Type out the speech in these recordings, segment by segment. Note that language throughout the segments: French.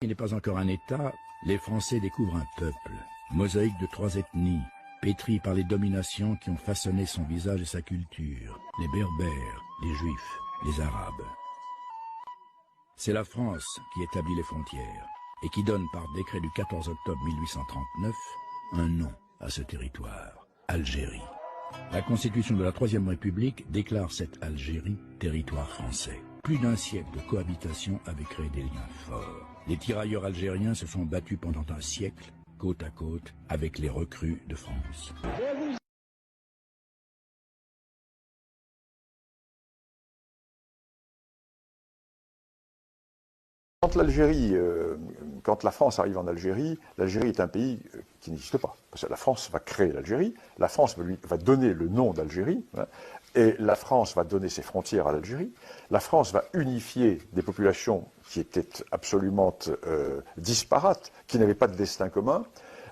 Il n'est pas encore un État, les Français découvrent un peuple, mosaïque de 3 ethnies, pétri par les dominations qui ont façonné son visage et sa culture, les Berbères, les Juifs, les Arabes. C'est la France qui établit les frontières et qui donne par décret du 14 octobre 1839 un nom à ce territoire, Algérie. La Constitution de la Troisième République déclare cette Algérie territoire français. Plus d'un siècle de cohabitation avait créé des liens forts. Les tirailleurs algériens se sont battus pendant un siècle, côte à côte, avec les recrues de France. Quand la France arrive en Algérie, l'Algérie est un pays qui n'existe pas. Parce que la France va créer l'Algérie, la France va donner le nom d'Algérie, hein, et la France va donner ses frontières à l'Algérie. La France va unifier des populations qui étaient absolument disparates, qui n'avaient pas de destin commun.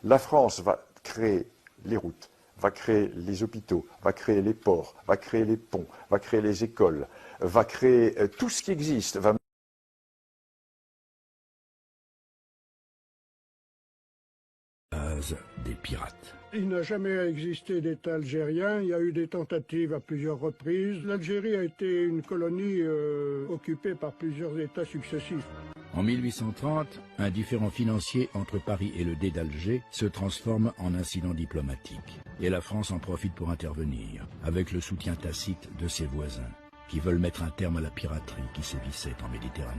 La France va créer les routes, va créer les hôpitaux, va créer les ports, va créer les ponts, va créer les écoles, va créer tout ce qui existe, va des pirates. Il n'a jamais existé d'État algérien, il y a eu des tentatives à plusieurs reprises. L'Algérie a été une colonie occupée par plusieurs États successifs. En 1830, un différend financier entre Paris et le Dey d'Alger se transforme en incident diplomatique. Et la France en profite pour intervenir, avec le soutien tacite de ses voisins, qui veulent mettre un terme à la piraterie qui sévissait en Méditerranée.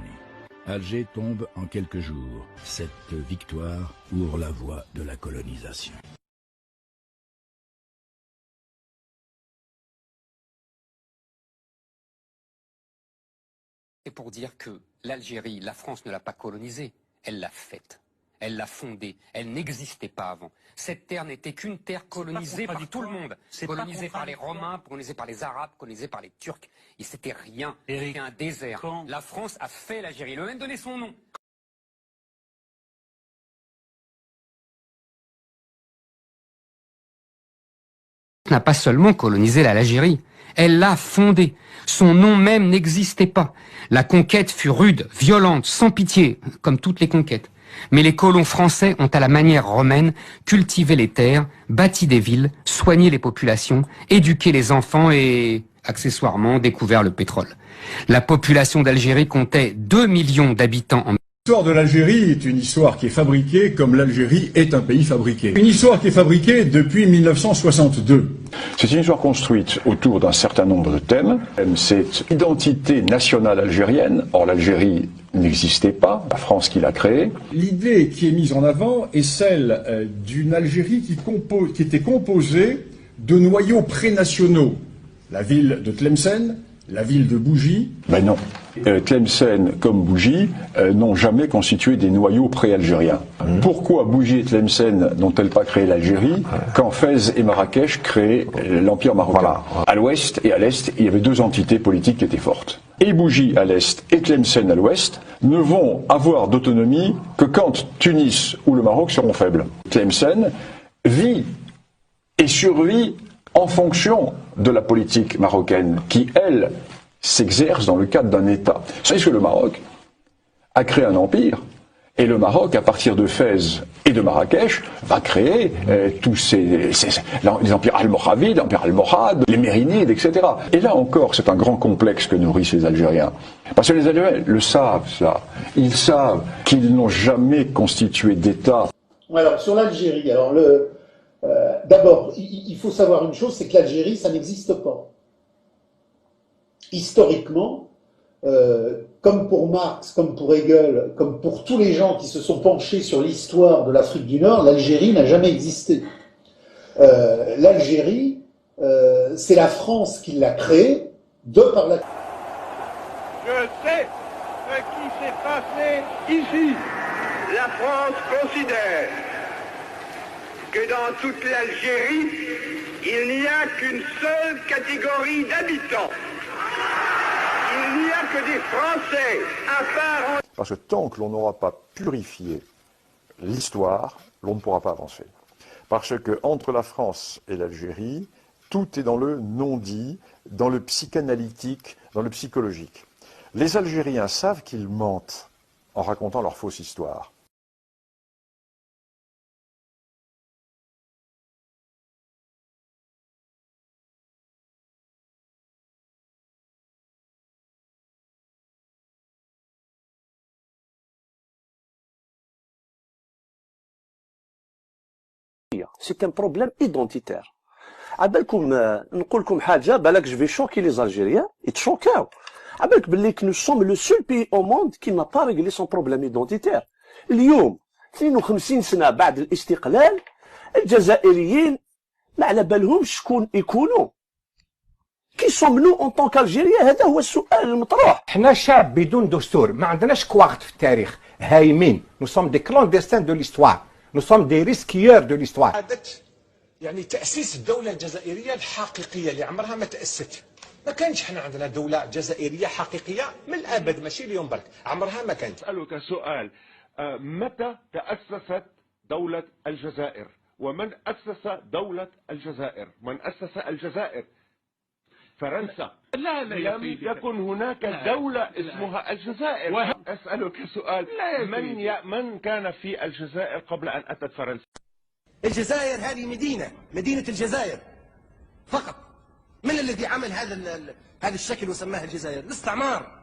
Alger tombe en quelques jours. Cette victoire ouvre la voie de la colonisation. C'est pour dire que l'Algérie, la France ne l'a pas colonisée, elle l'a faite. Elle l'a fondée, elle n'existait pas avant. Cette terre n'était qu'une terre colonisée par tout le monde. Colonisée par les Romains, colonisée par les Arabes, colonisée par les Turcs. Et c'était rien, c'était un désert. La France a fait l'Algérie, elle a même donné son nom. N'a pas seulement colonisé l'Algérie, elle l'a fondée. Son nom même n'existait pas. La conquête fut rude, violente, sans pitié, comme toutes les conquêtes. Mais les colons français ont à la manière romaine cultivé les terres, bâti des villes, soigné les populations, éduqué les enfants et, accessoirement, découvert le pétrole. La population d'Algérie comptait 2 millions d'habitants en... L'histoire de l'Algérie est une histoire qui est fabriquée comme l'Algérie est un pays fabriqué. Une histoire qui est fabriquée depuis 1962. C'est une histoire construite autour d'un certain nombre de thèmes. C'est l'identité nationale algérienne. Or, l'Algérie n'existait pas, la France qui l'a créée. L'idée qui est mise en avant est celle d'une Algérie qui était composée de noyaux prénationaux. La ville de Tlemcen, la ville de Bougie. Ben non. Tlemcen comme Bougie n'ont jamais constitué des noyaux pré-algériens. Pourquoi Bougie et Tlemcen n'ont-elles pas créé l'Algérie quand Fès et Marrakech créaient l'Empire marocain? À l'ouest et à l'est, il y avait deux entités politiques qui étaient fortes. Et Bougie à l'est et Tlemcen à l'ouest ne vont avoir d'autonomie que quand Tunis ou le Maroc seront faibles. Tlemcen vit et survit en fonction de la politique marocaine qui, elle, s'exerce dans le cadre d'un État. Vous savez que le Maroc a créé un empire, et le Maroc, à partir de Fès et de Marrakech, va créer tous les empires almoravides, l'empire almohade, les mérinides, etc. Et là encore, c'est un grand complexe que nourrissent les Algériens. Parce que les Algériens le savent, ça. Ils savent qu'ils n'ont jamais constitué d'État. Alors, sur l'Algérie, d'abord, il faut savoir une chose, c'est que l'Algérie, ça n'existe pas. Historiquement, comme pour Marx, comme pour Hegel, comme pour tous les gens qui se sont penchés sur l'histoire de l'Afrique du Nord, l'Algérie n'a jamais existé. L'Algérie, c'est la France qui l'a créée, de par la... Je sais ce qui s'est passé ici. La France considère que dans toute l'Algérie, il n'y a qu'une seule catégorie d'habitants. Il n'y a que des Français à part... Parce que tant que l'on n'aura pas purifié l'histoire, l'on ne pourra pas avancer. Parce que entre la France et l'Algérie, tout est dans le non-dit, dans le psychanalytique, dans le psychologique. Les Algériens savent qu'ils mentent. en racontant leur fausse histoire. C'est un problème identitaire. عبالكم نقول لكم حاجه بالك جو في شوكي لي زالجيريان يتشوكاو عبالك باللي nous sommes le seul pays au monde qui n'a pas réglé son problème identitaire. اليوم 52 سنه بعد الاستقلال الجزائريين ما على بالهمش شكون يكونوا كي سومنو اون طون كالجيريا. هذا هو السؤال المطروح. احنا شعب بدون دستور، ما عندناش كواغد في التاريخ، هايمين. نو سوم دي كلونديستان دو ليستوار، نو سوم دي ريسكيور دو ليستوار. يعني تأسيس الدولة الجزائرية الحقيقية اللي عمرها ما تأست. ما كانش احنا عندنا دولة جزائرية حقيقية من الأبد، ماشي اليوم برك، عمرها ما كانت. أسألك سؤال، متى تأسست دولة الجزائر؟ ومن أسس دولة الجزائر؟ من أسس الجزائر؟ فرنسا. لا لم يكن هناك دولة اسمها الجزائر. أسألك سؤال، من كان في الجزائر قبل أن أتت فرنسا؟ الجزائر هذه مدينة الجزائر فقط. من الذي عمل هذا الشكل وسماها الجزائر؟ الاستعمار.